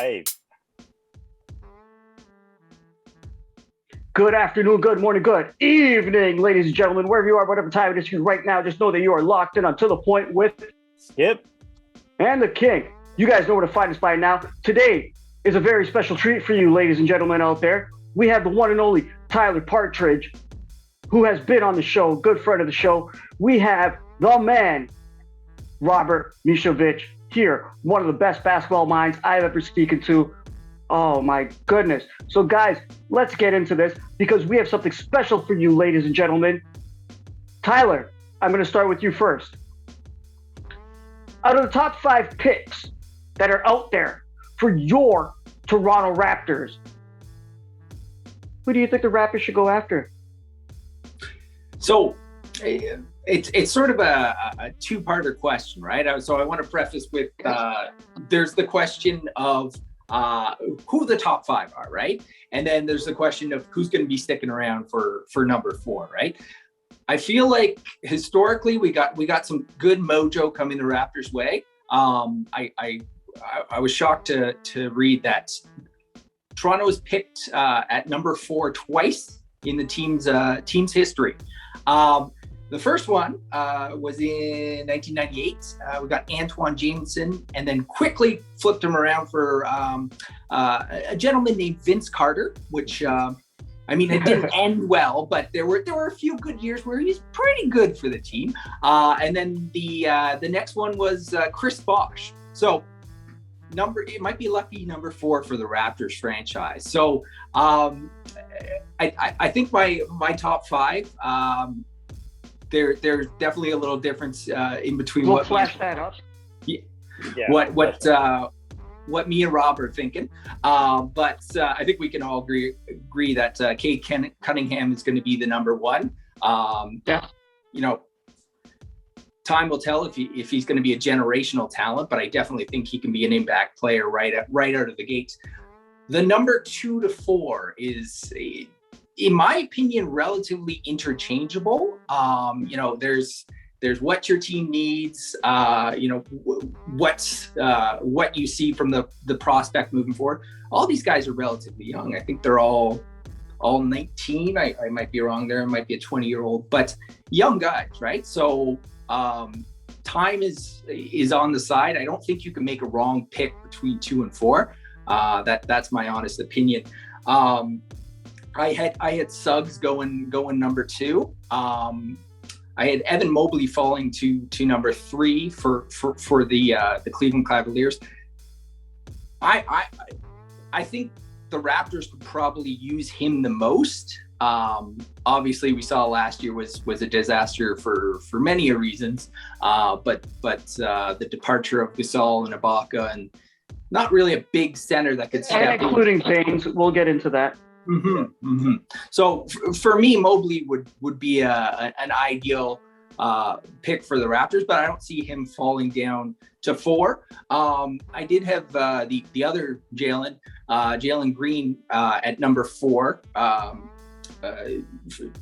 Live. Good afternoon, good morning, good evening, ladies and gentlemen, wherever you are, whatever time it is for you right now, just know that you are locked in until the point with Skip. And the King. You guys know where to find us by now. Today is a very special treat for you, ladies and gentlemen out there. We have the one and only Tyler Partridge, who has been on the show, good friend of the show. We have the man, Robert Misovic, here, one of the best basketball minds I've ever spoken to. Oh my goodness. So guys, let's get into this because we have something special for you, ladies and gentlemen. Tyler, I'm going to start with you first. Out of the top 5 picks that are out there for your Toronto Raptors, who do you think the Raptors should go after? So it's sort of a two-parter question, right? So I want to preface with there's the question of who the top 5 are, right? And then there's the question of who's going to be sticking around for number 4, right? I feel like historically we got some good mojo coming the Raptors' way. I was shocked to read that Toronto was picked at number 4 twice in the team's history. The first one was in 1998. We got Antoine Jameson, and then quickly flipped him around for a gentleman named Vince Carter, which it didn't end well, but there were a few good years where he's pretty good for the team. And then the next one was Chris Bosh. So it might be lucky number 4 for the Raptors franchise. So I think my top 5. There's definitely a little difference in between. We'll flash that up. Yeah, what me and Rob are thinking. But I think we can all agree that Cade Cunningham is going to be the number 1. Time will tell if he's going to be a generational talent, but I definitely think he can be an impact player right out of the gates. The number 2 to 4 is, in my opinion, relatively interchangeable. There's what your team needs, what you see from the prospect moving forward. All these guys are relatively young. I think they're all 19. I might be wrong there. It might be a 20-year-old, but young guys, right? So time is on the side. I don't think you can make a wrong pick between 2 and 4. That's my honest opinion. I had Suggs going number 2. I had Evan Mobley falling to number 3 for the Cleveland Cavaliers. I think the Raptors could probably use him the most. Obviously, we saw last year was a disaster for many reasons. But the departure of Gasol and Ibaka, and not really a big center that could step in. Including Baines. We'll get into that. Mm-hmm, mm-hmm. So for me, Mobley would be an ideal pick for the Raptors, but I don't see him falling down to 4. I did have the other Jalen Green at number 4.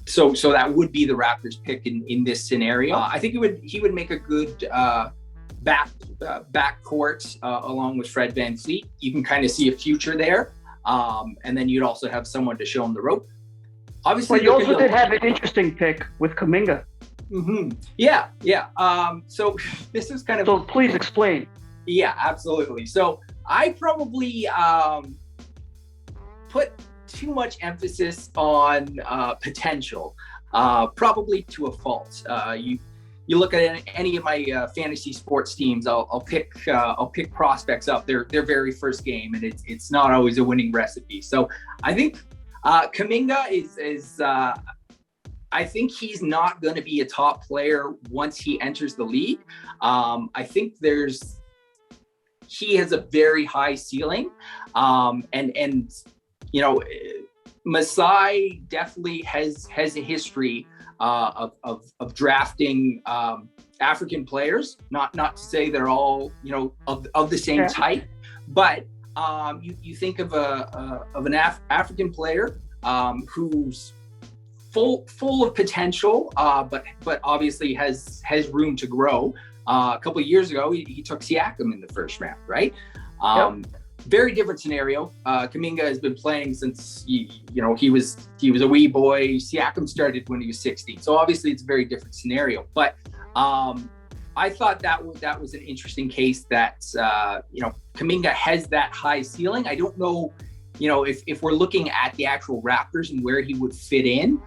So that would be the Raptors pick in this scenario. I think he would make a good backcourt along with Fred VanVleet. You can kind of see a future there. And then you'd also have someone to show him the rope. Obviously, but you also did have an interesting pick with Kuminga. Mm-hmm. Yeah. So this is kind of. So please explain. Yeah, absolutely. So I probably put too much emphasis on potential, probably to a fault. You look at any of my fantasy sports teams, I'll pick prospects up their very first game, and it's not always a winning recipe. So I think Kuminga is I think he's not going to be a top player once he enters the league. I think he has a very high ceiling, and Masai definitely has a history of drafting African players. Not to say they're all of the same type, but you think of an African player who's full of potential, but obviously has room to grow. A couple of years ago, he took Siakam in the first round, right? very different scenario. Kuminga has been playing since he was a wee boy. Siakam started when he was 16, so obviously it's a very different scenario. But I thought that was an interesting case that Kuminga has that high ceiling. I don't know, if we're looking at the actual Raptors and where he would fit in,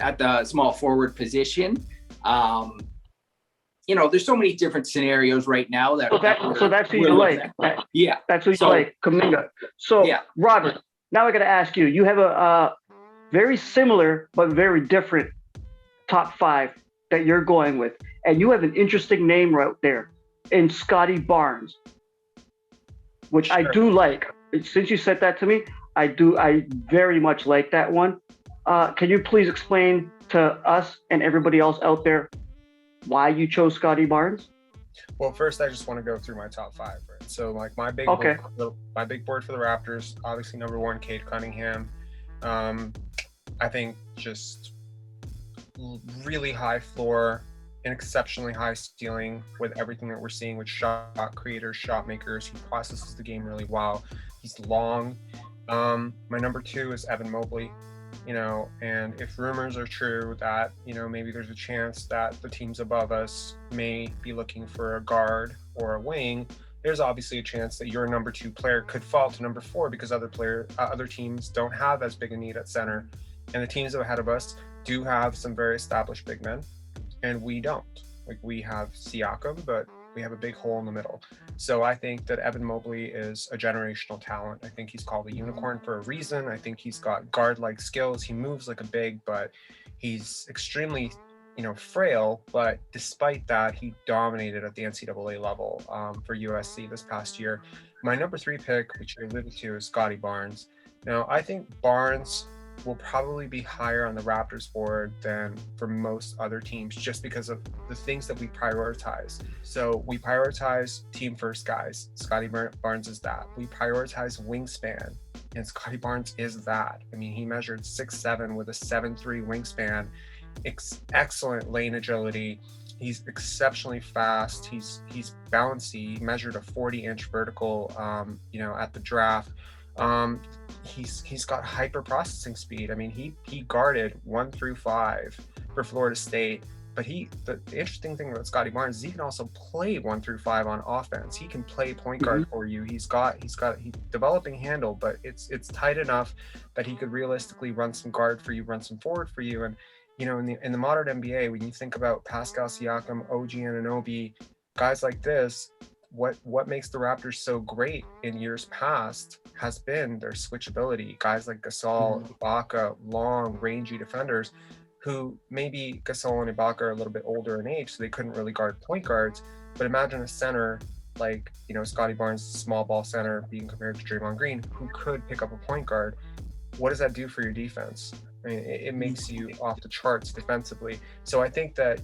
at the small forward position. There's so many different scenarios right now that. So that's who you like. Yeah. That's who you like, Kuminga. So, yeah. Robert, now I got to ask you. You have a very similar but very different top 5 that you're going with, and you have an interesting name right there in Scotty Barnes, which sure. I do like. Since you said that to me, I very much like that one. Can you please explain to us and everybody else out there why you chose Scotty Barnes? Well, first I just want to go through my top 5, right? So like my big board for the Raptors, obviously number 1, Cade Cunningham. I think just really high floor and exceptionally high ceiling with everything that we're seeing with shot creators, shot makers. He processes the game really well. He's long. My number 2 is Evan Mobley. And if rumors are true that, maybe there's a chance that the teams above us may be looking for a guard or a wing, there's obviously a chance that your number 2 player could fall to number 4 because other teams don't have as big a need at center. And the teams ahead of us do have some very established big men, and we don't. Like, we have Siakam, but we have a big hole in the middle. So I think that Evan Mobley is a generational talent. I think he's called a unicorn for a reason. I think he's got guard-like skills. He moves like a big, but he's extremely, frail. But despite that, he dominated at the NCAA level for USC this past year. My number 3 pick, which you alluded to, is Scotty Barnes. Now, I think Barnes will probably be higher on the Raptors board than for most other teams just because of the things that we prioritize. So we prioritize team first guys. Scotty Barnes is that. We prioritize wingspan, and Scotty Barnes is that. I mean, he measured 6'7" with a 7'3" wingspan, excellent lane agility. He's exceptionally fast. He's bouncy. He measured a 40-inch vertical, at the draft. He's got hyper processing speed. I mean, he guarded 1 through 5 for Florida State, but the interesting thing about Scotty Barnes is he can also play 1 through 5 on offense. He can play point guard for you. He's developing handle, but it's tight enough that he could realistically run some guard for you, run some forward for you. And in the modern NBA, when you think about Pascal Siakam, OG Anunoby, guys like this, what makes the Raptors so great in years past has been their switchability. Guys like Gasol, Ibaka, long, rangy defenders who maybe Gasol and Ibaka are a little bit older in age, so they couldn't really guard point guards. But imagine a center like, Scotty Barnes, small ball center, being compared to Draymond Green, who could pick up a point guard. What does that do for your defense? I mean, it makes you off the charts defensively. So I think that,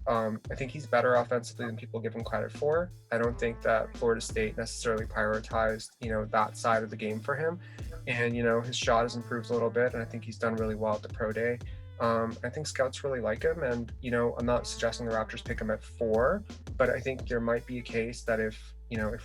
I think he's better offensively than people give him credit for. I don't think that Florida State necessarily prioritized, that side of the game for him. And, his shot has improved a little bit, and I think he's done really well at the pro day. I think scouts really like him, and, I'm not suggesting the Raptors pick him at 4, but I think there might be a case that if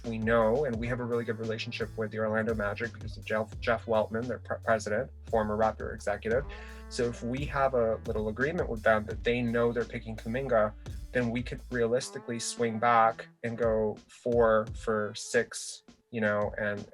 we know, and we have a really good relationship with the Orlando Magic because of Jeff Weltman, their president, former Raptor executive. So if we have a little agreement with them that they know they're picking Kuminga, then we could realistically swing back and go 4 for 6, and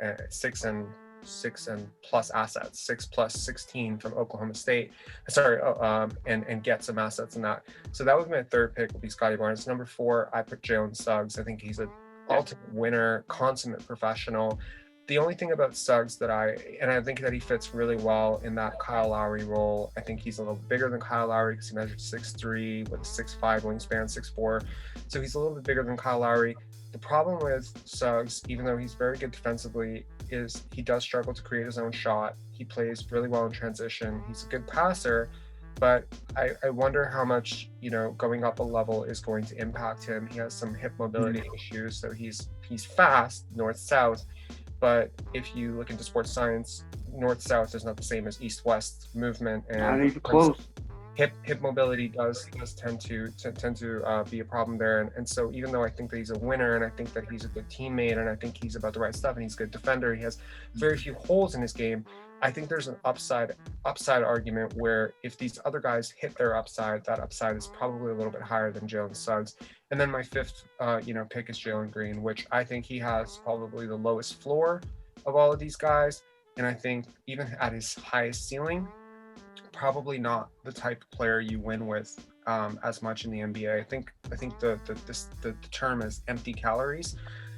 6 and plus assets, 6 plus 16 from Oklahoma State. And get some assets in that. So that was my 3rd pick, would be Scotty Barnes. Number 4, I put Jalen Suggs. I think he's an ultimate winner, consummate professional. The only thing about Suggs I think that he fits really well in that Kyle Lowry role. I think he's a little bigger than Kyle Lowry because he measured 6'3" with a 6'5" wingspan, 6'4". So he's a little bit bigger than Kyle Lowry. The problem with Suggs, even though he's very good defensively, is he does struggle to create his own shot. He plays really well in transition. He's a good passer, but I wonder how much, going up a level is going to impact him. He has some hip mobility issues, so he's fast north-south, but if you look into sports science, north-south is not the same as east-west movement. And not even close. hip mobility does tend to be a problem there, and so even though I think that he's a winner, and I think that he's a good teammate, and I think he's about the right stuff, and he's a good defender, he has very few holes in his game. I think there's an upside argument where if these other guys hit their upside, that upside is probably a little bit higher than Jalen Suggs. And then my fifth pick is Jalen Green, which I think he has probably the lowest floor of all of these guys, and I think even at his highest ceiling, probably not the type of player you win with as much in the NBA. I think the term is empty calories.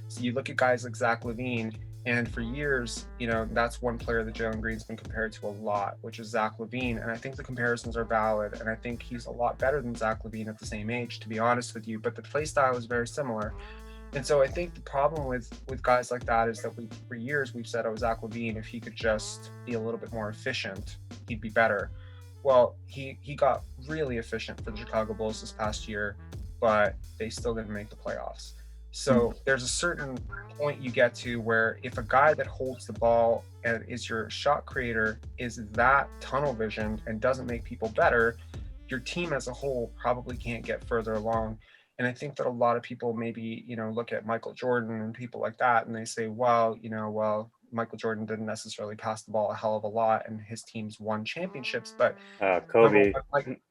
So you look at guys like Zach LaVine, and for years, that's one player that Jalen Green's been compared to a lot, which is Zach LaVine. And I think the comparisons are valid, and I think he's a lot better than Zach LaVine at the same age, to be honest with you. But the play style is very similar. And so I think the problem with guys like that is that for years we've said, Zach LaVine, if he could just be a little bit more efficient, he'd be better. Well, he got really efficient for the Chicago Bulls this past year, but they still didn't make the playoffs. So there's a certain point you get to where if a guy that holds the ball and is your shot creator is that tunnel vision and doesn't make people better, your team as a whole probably can't get further along. And I think that a lot of people maybe, look at Michael Jordan and people like that, and they say, well, Michael Jordan didn't necessarily pass the ball a hell of a lot, and his teams won championships. But Kobe,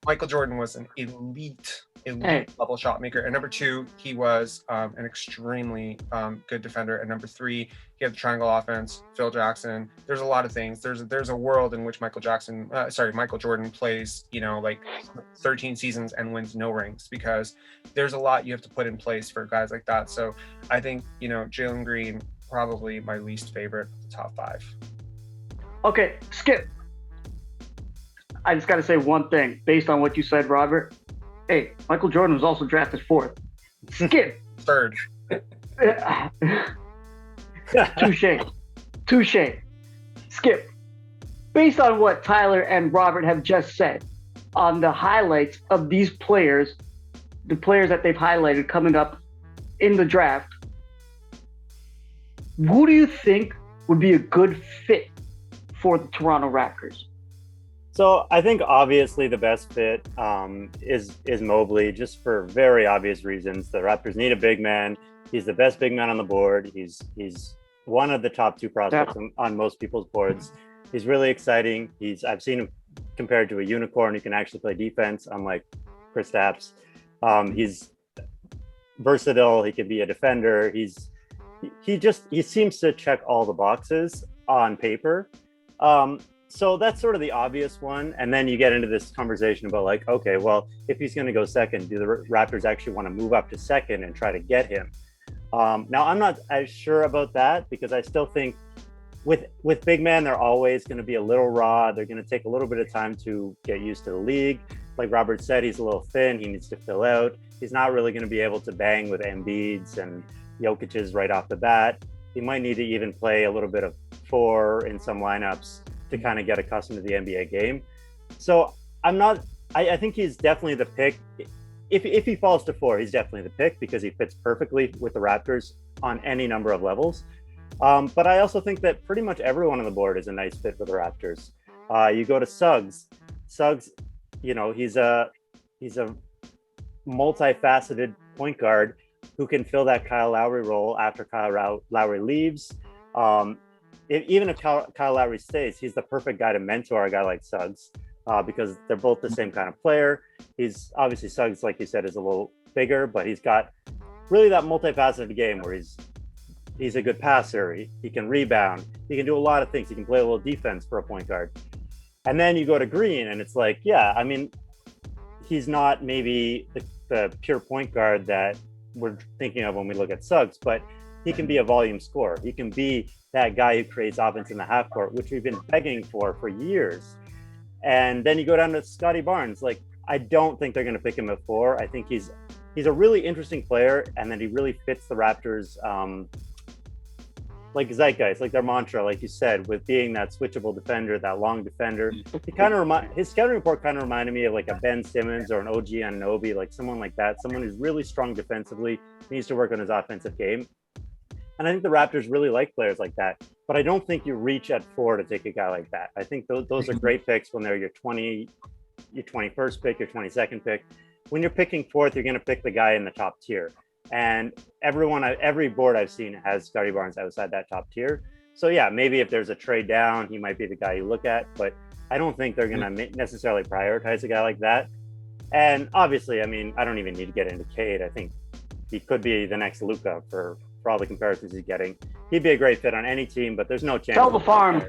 Michael Jordan was an elite level shot maker. And number two, he was an extremely good defender. And number three, he had the triangle offense. Phil Jackson. There's a lot of things. There's a world in which Michael Jordan plays, 13 seasons and wins no rings, because there's a lot you have to put in place for guys like that. So I think, Jalen Green, probably my least favorite of the top five. Okay, Skip. I just got to say one thing based on what you said, Robert. Hey, Michael Jordan was also drafted fourth. Skip. Third. Touche. Skip. Based on what Tyler and Robert have just said on the highlights of these players, the players that they've highlighted coming up in the draft, who do you think would be a good fit for the Toronto Raptors? So I think obviously the best fit is Mobley, just for very obvious reasons. The Raptors need a big man. He's the best big man on the board. He's one of the top two prospects on most people's boards. He's really exciting. I've seen him compared to a unicorn who can actually play defense, unlike Kristaps. He's versatile. He can be a defender. He seems to check all the boxes on paper. So that's sort of the obvious one. And then you get into this conversation about like, okay, well, if he's going to go second, do the Raptors actually want to move up to second and try to get him? Now, I'm not as sure about that, because I still think with big men, they're always going to be a little raw. They're going to take a little bit of time to get used to the league. Like Robert said, he's a little thin. He needs to fill out. He's not really going to be able to bang with Embiid's and Jokic's right off the bat. He might need to even play a little bit of four in some lineups to kind of get accustomed to the NBA game. So I think he's definitely the pick. If he falls to four, he's definitely the pick, because he fits perfectly with the Raptors on any number of levels. But I also think that pretty much everyone on the board is a nice fit for the Raptors. You go to Suggs. Suggs, he's a multifaceted point guard who can fill that Kyle Lowry role after Kyle Lowry leaves. Even if Kyle Lowry stays, he's the perfect guy to mentor a guy like Suggs, because they're both the same kind of player. He's obviously, Suggs, like you said, is a little bigger, but he's got really that multifaceted game where he's a good passer. He can rebound. He can do a lot of things. He can play a little defense for a point guard. And then you go to Green, and it's like, yeah, I mean, he's not maybe the pure point guard that we're thinking of when we look at Suggs, but he can be a volume scorer. He can be that guy who creates offense in the half court, which we've been begging for years. And then you go down to Scotty Barnes. Like, I don't think they're going to pick him at four. I think he's a really interesting player, and then he really fits the Raptors, like zeitgeist, like their mantra, like you said, with being that switchable defender, that long defender. His scouting report kind of reminded me of like a Ben Simmons or an OG Anunoby, like someone like that, someone who's really strong defensively, needs to work on his offensive game. And I think the Raptors really like players like that. But I don't think you reach at four to take a guy like that. I think those are great picks when they're your 20, your 21st pick, your 22nd pick. When you're picking fourth, you're going to pick the guy in the top tier. And every board I've seen has Scotty Barnes outside that top tier. So yeah, maybe if there's a trade down, he might be the guy you look at, but I don't think they're going to necessarily prioritize a guy like that. And obviously, I mean, I don't even need to get into Cade. I think he could be the next Luka for all the comparisons he's getting. He'd be a great fit on any team, but there's no chance. Sell the farm.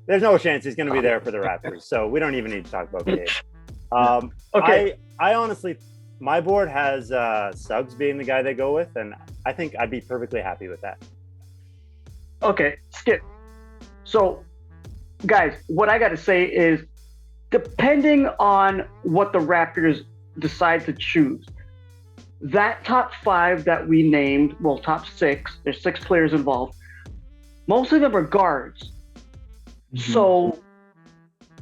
There's no chance he's going to be there for the Raptors. So we don't even need to talk about Cade. Okay. I honestly, my board has Suggs being the guy they go with, and I think I'd be perfectly happy with that. Okay, Skip. So, guys, what I got to say is, depending on what the Raptors decide to choose, that top five that we named, well, top six, there's 6 players involved, most of them are guards. Mm-hmm. So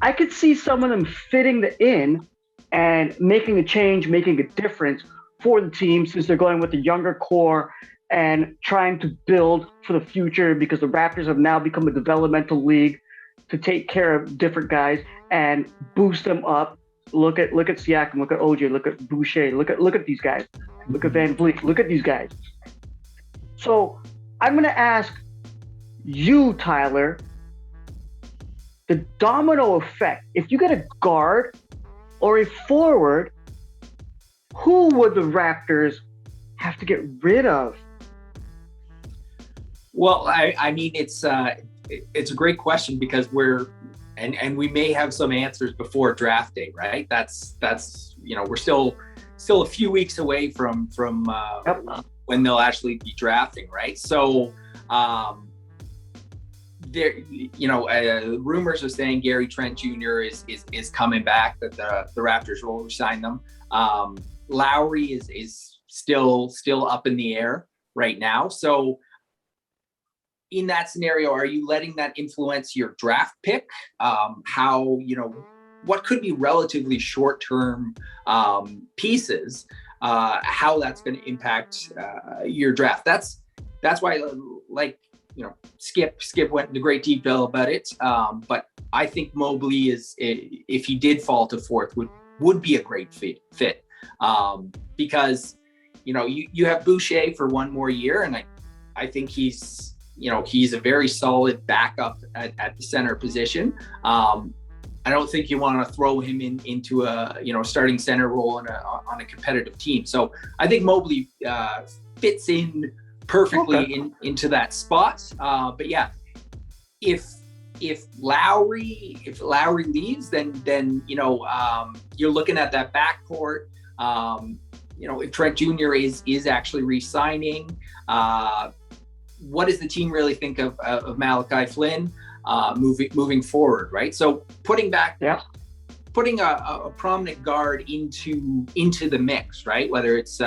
I could see some of them fitting in and making a change, making a difference for the team, since they're going with the younger core and trying to build for the future, because the Raptors have now become a developmental league to take care of different guys and boost them up. Look at Siakam, look at OJ, look at Boucher, look at these guys, look at Van Vliet, look at these guys. So I'm gonna ask you, Tyler, the domino effect. If you get a guard or a forward, who would the Raptors have to get rid of? Well, I mean, it's a great question, because we're we may have some answers before draft day, right? That's we're still a few weeks away from when they'll actually be drafting, right? So there, rumors are saying Gary Trent Jr. is coming back, that the Raptors will resign them. Lowry is still up in the air right now. So in that scenario, are you letting that influence your draft pick? How, what could be relatively short-term pieces, how that's going to impact your draft? That's why, Skip went into great detail about it. But I think Mobley if he did fall to fourth, would be a great fit. Because, you have Boucher for one more year, and I think he's a very solid backup at the center position. I don't think you want to throw him into a starting center role on a competitive team. So I think Mobley fits in perfectly into that spot. But yeah, if Lowry leaves, then you're looking at that backcourt. If Trent Jr. is actually re-signing, what does the team really think of Malachi Flynn moving forward, right? So putting a prominent guard into the mix, right? Whether it's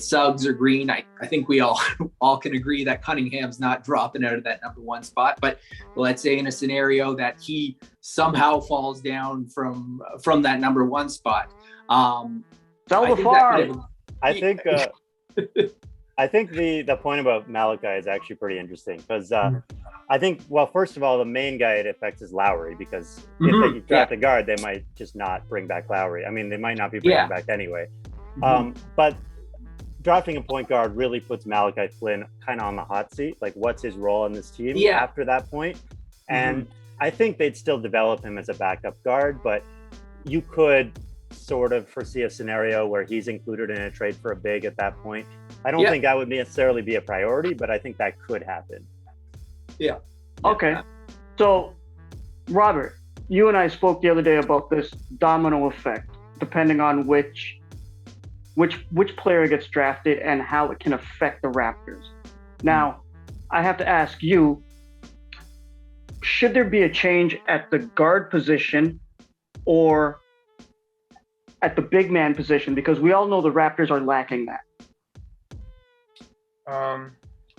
Suggs or Green, I think we all can agree that Cunningham's not dropping out of that number one spot. But let's say in a scenario that he somehow falls down from that number one spot. Sell the farm. I think the point about Malachi is actually pretty interesting, because I think, well, first of all, the main guy it affects is Lowry, because if they draft a guard, they might just not bring back Lowry. I mean, they might not be bringing back anyway. But drafting a point guard really puts Malachi Flynn kind of on the hot seat. Like, what's his role on this team after that point? And I think they'd still develop him as a backup guard, but you could sort of foresee a scenario where he's included in a trade for a big at that point. I don't think that would necessarily be a priority, but I think that could happen. Yeah. Okay. So, Robert, you and I spoke the other day about this domino effect, depending on which player gets drafted and how it can affect the Raptors. Now, I have to ask you, should there be a change at the guard position or at the big man position? Because we all know the Raptors are lacking that.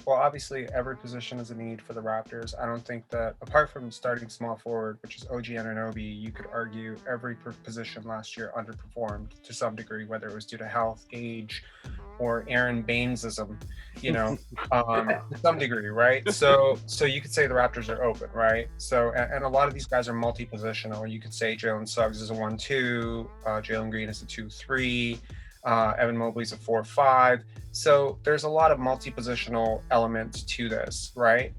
Well, obviously, every position is a need for the Raptors. I don't think that, apart from starting small forward, which is OG Anunoby, you could argue every position last year underperformed to some degree, whether it was due to health, age, or Aaron Bainesism, to some degree, right? So you could say the Raptors are open, right? So, and a lot of these guys are multi-positional. You could say Jalen Suggs is a 1-2, Jalen Green is a 2-3, Evan Mobley's a 4-5. So there's a lot of multi-positional elements to this, right?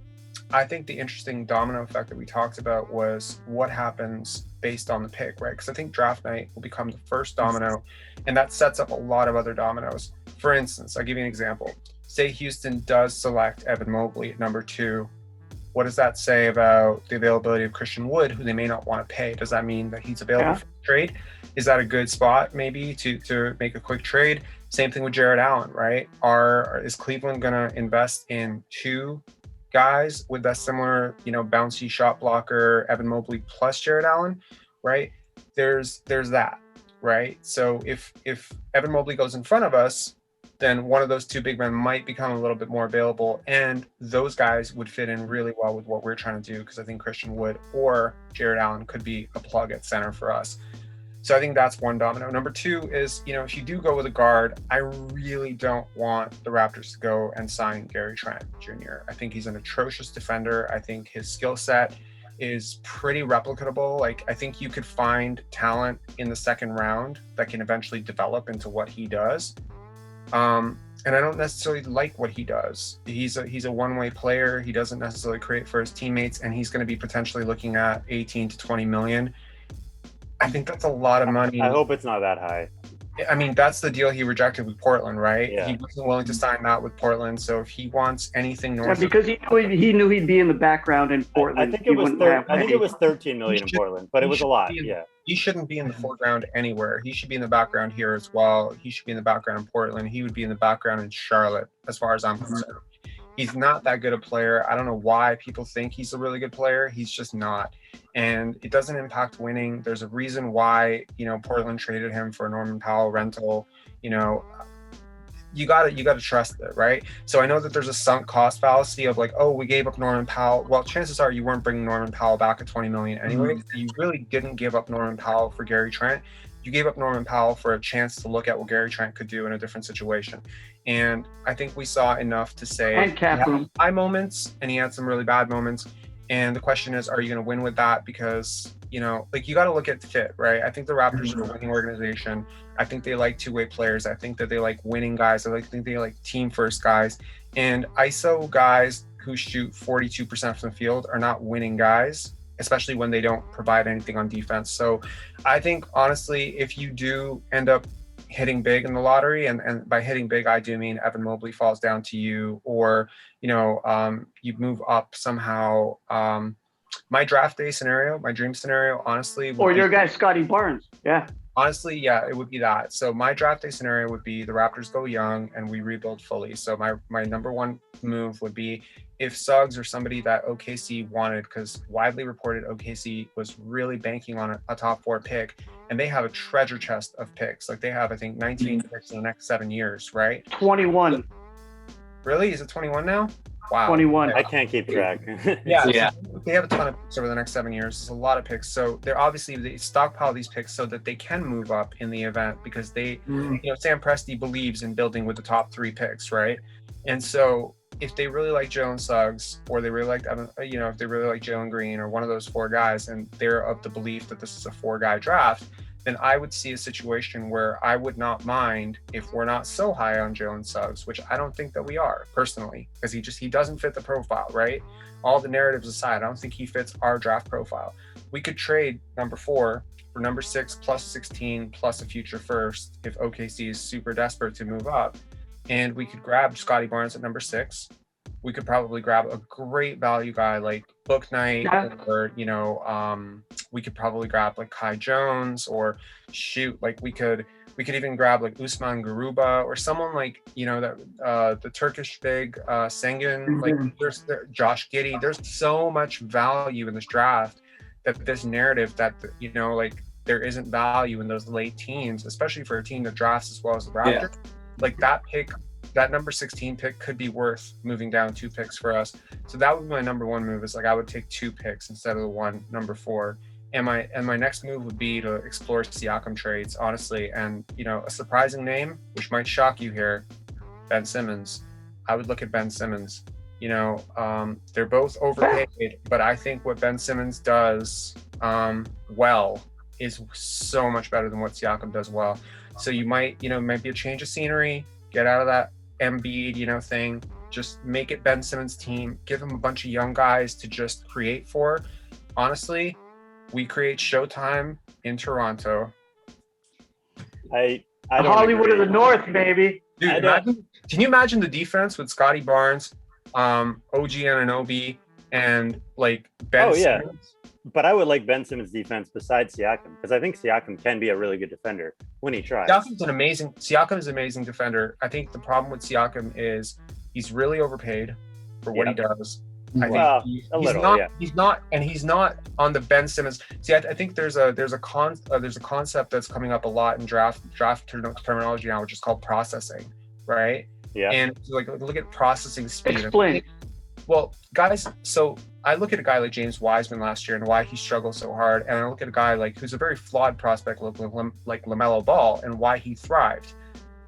I think the interesting domino effect that we talked about was what happens based on the pick, right? Because I think draft night will become the first domino, and that sets up a lot of other dominoes. For instance, I'll give you an example. Say Houston does select Evan Mobley at number 2. What does that say about the availability of Christian Wood, who they may not want to pay? Does that mean that he's available for trade? Is that a good spot maybe to make a quick trade? Same thing with Jared Allen, right? Is Cleveland going to invest in 2 guys with that similar, bouncy shot blocker, Evan Mobley plus Jared Allen, right? There's that, right? So if Evan Mobley goes in front of us, then one of those 2 big men might become a little bit more available, and those guys would fit in really well with what we're trying to do, because I think Christian Wood or Jared Allen could be a plug at center for us. So I think that's one domino. Number 2 is, if you do go with a guard, I really don't want the Raptors to go and sign Gary Trent Jr. I think he's an atrocious defender. I think his skill set is pretty replicable. Like, I think you could find talent in the second round that can eventually develop into what he does. And I don't necessarily like what he does. He's a one-way player. He doesn't necessarily create for his teammates, and he's going to be potentially looking at 18 to 20 million. I think that's a lot of money. I hope it's not that high. I mean, that's the deal he rejected with Portland, right? Yeah. He wasn't willing to sign that with Portland. So if he wants anything north, because he knew he'd be in the background in Portland. I think it was 13 million in Portland, but it was a lot. Yeah. He shouldn't be in the foreground anywhere. He should be in the background here as well. He should be in the background in Portland. He would be in the background in Charlotte, as far as I'm concerned. He's not that good a player. I don't know why people think he's a really good player. He's just not. And it doesn't impact winning. There's a reason why, Portland traded him for a Norman Powell rental. You gotta trust it, right? So I know that there's a sunk cost fallacy of like, oh, we gave up Norman Powell. Well, chances are you weren't bringing Norman Powell back at 20 million anyway. Mm-hmm. You really didn't give up Norman Powell for Gary Trent. You gave up Norman Powell for a chance to look at what Gary Trent could do in a different situation. And I think we saw enough to say he had high moments and he had some really bad moments. And the question is, are you going to win with that? Because, you got to look at fit, right? I think the Raptors are a winning organization. I think they like two-way players. I think that they like winning guys. I think they like team-first guys. And ISO guys who shoot 42% from the field are not winning guys, especially when they don't provide anything on defense. So I think, honestly, if you do end up hitting big in the lottery, and by hitting big, I do mean Evan Mobley falls down to you, or, you move up somehow. My draft day scenario, my dream scenario, honestly. Or your guy, Scotty Barnes. Yeah. Honestly, yeah, it would be that. So my draft day scenario would be the Raptors go young and we rebuild fully. So my number one move would be if Suggs or somebody that OKC wanted, because widely reported OKC was really banking on a top 4 pick, and they have a treasure chest of picks. Like they have, I think, 19 picks in the next 7 years, right? 21. Really? Is it 21 now? Wow. 21. I can't keep track. Yeah. They have a ton of picks over the next 7 years. It's a lot of picks. So they stockpile these picks so that they can move up in the event, because Sam Presti believes in building with the top 3 picks, right? And so if they really like Jalen Suggs, or they really like Evan, if they really like Jalen Green or one of those 4 guys, and they're of the belief that this is a 4-guy draft, then I would see a situation where I would not mind if we're not so high on Jalen Suggs, which I don't think that we are personally, because he doesn't fit the profile, right? All the narratives aside, I don't think he fits our draft profile. We could trade number 4 for number 6 plus 16 plus a future first if OKC is super desperate to move up, and we could grab Scotty Barnes at number 6. We could probably grab a great value guy like Book Knight, or we could probably grab like Kai Jones, or we could even grab like Usman Garuba, or someone like that the Turkish big Sengun, like there's Josh Giddey. There's so much value in this draft that this narrative that there isn't value in those late teens, especially for a team that drafts as well as the Raptors. Like that pick. That number 16 pick could be worth moving down 2 picks for us. So that would be my number 1 move, is like I would take 2 picks instead of the one, number 4. And my next move would be to explore Siakam trades, honestly. And a surprising name, which might shock you here, Ben Simmons, I would look at Ben Simmons. You know, they're both overpaid, but I think what Ben Simmons does well is so much better than what Siakam does well. So you might be a change of scenery, get out of that Embiid, thing, just make it Ben Simmons' team, give him a bunch of young guys to just create for. Honestly, we create Showtime in Toronto. I don't Hollywood agree. of the North, baby. Dude, can you imagine the defense with Scotty Barnes, OG Anunoby, and like Ben Simmons? But I would like Ben Simmons' defense besides Siakam, because I think Siakam can be a really good defender when he tries. Siakam is an amazing defender. I think the problem with Siakam is he's really overpaid for what he does. He's not on the Ben Simmons. See, I think there's a concept that's coming up a lot in draft terminology now, which is called processing, right? Yeah. And like look at processing speed. Explain. Well, guys, so I look at a guy like James Wiseman last year and why he struggled so hard, and I look at a guy like who's a very flawed prospect like LaMelo Ball and why he thrived.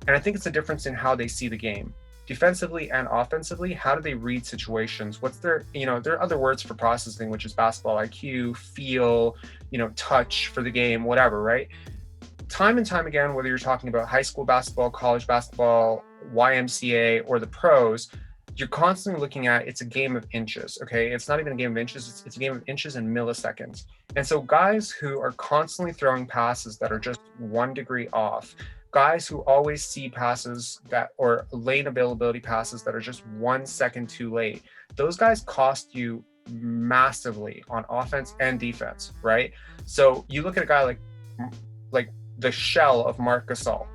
And I think it's a difference in how they see the game. Defensively and offensively, how do they read situations? What's their, there are other words for processing, which is basketball IQ, feel, touch for the game, whatever, right? Time and time again, whether you're talking about high school basketball, college basketball, YMCA, or the pros, you're constantly looking at it's a game of inches, okay? It's not even a game of inches, it's a game of inches and milliseconds. And so guys who are constantly throwing passes that are just 1 degree off, guys who always see passes or lane availability passes that are just 1 second too late, those guys cost you massively on offense and defense, right? So you look at a guy like the shell of Marc Gasol,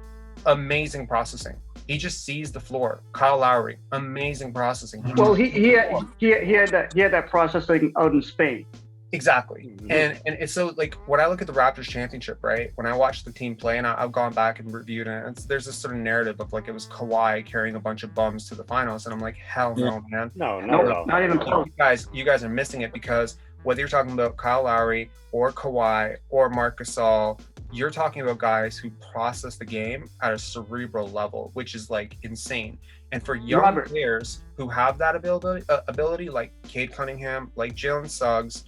amazing processing. He just sees the floor. Kyle Lowry, amazing processing. He had that processing out in Spain. Exactly. Mm-hmm. And it's so like when I look at the Raptors championship, right? When I watch the team play, and I've gone back and reviewed it, and there's this sort of narrative of like it was Kawhi carrying a bunch of bums to the finals, and I'm like, hell no, man. No, not even close. You guys are missing it, because whether you're talking about Kyle Lowry or Kawhi or Marc Gasol, you're talking about guys who process the game at a cerebral level, which is like insane. And for young players who have that ability like Cade Cunningham, like Jalen Suggs,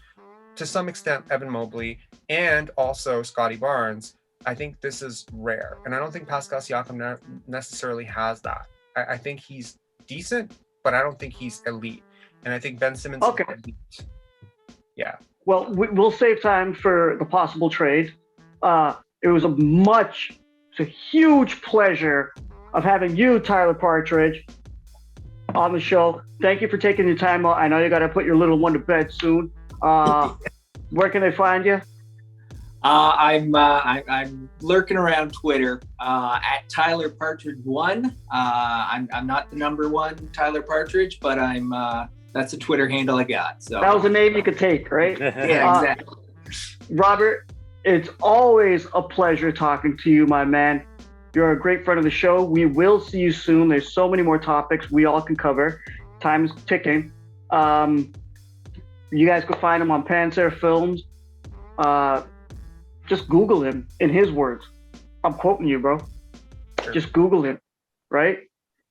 to some extent Evan Mobley, and also Scotty Barnes, I think this is rare. And I don't think Pascal Siakam necessarily has that. I think he's decent, but I don't think he's elite. And I think Ben Simmons is elite. Yeah. Well, we'll save time for the possible trade. It was a huge pleasure of having you, Tyler Partridge, on the show. Thank you for taking your time out. I know you got to put your little one to bed soon. Where can they find you? I'm lurking around Twitter at Tyler Partridge 1. I'm not the number one Tyler Partridge, but that's a Twitter handle I got. So that was a name you could take, right? Yeah, exactly. Robert, it's always a pleasure talking to you, my man. You're a great friend of the show. We will see you soon. There's so many more topics we all can cover. Time is ticking. You guys can find him on Pensare Films. Just Google him in his words. I'm quoting you, bro. Sure. Just Google him, right?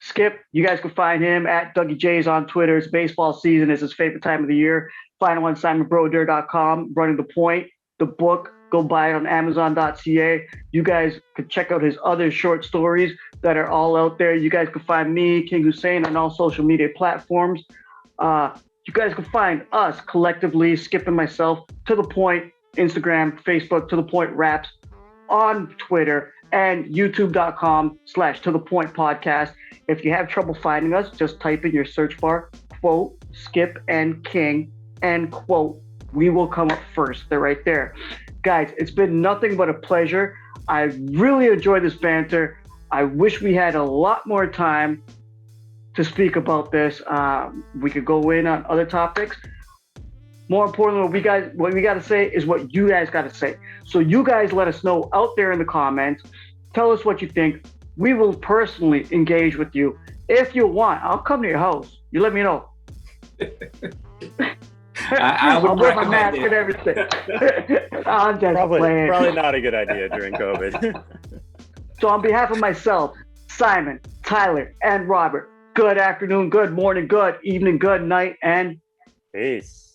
Skip, you guys can find him at Dougie J's on Twitter. It's baseball season. It's his favorite time of the year. Find him on SimonBroder.com, Running the Point, the book. Go buy it on Amazon.ca. You guys could check out his other short stories that are all out there. You guys can find me, King Hussein, on all social media platforms. You guys can find us collectively, Skip and myself, To The Point, Instagram, Facebook, To The Point Raps, on Twitter, and youtube.com/To The Point Podcast. If you have trouble finding us, just type in your search bar, quote, Skip and King, and quote, we will come up first. They're right there. Guys, it's been nothing but a pleasure. I really enjoyed this banter. I wish we had a lot more time to speak about this. We could go in on other topics. More importantly, what we got to say is what you guys got to say. So you guys let us know out there in the comments. Tell us what you think. We will personally engage with you. If you want, I'll come to your house. You let me know. I'll wear my mask and everything. I'm just playing. Probably not a good idea during COVID. So on behalf of myself, Simon, Tyler, and Robert. Good afternoon, good morning, good evening, good night, and Peace.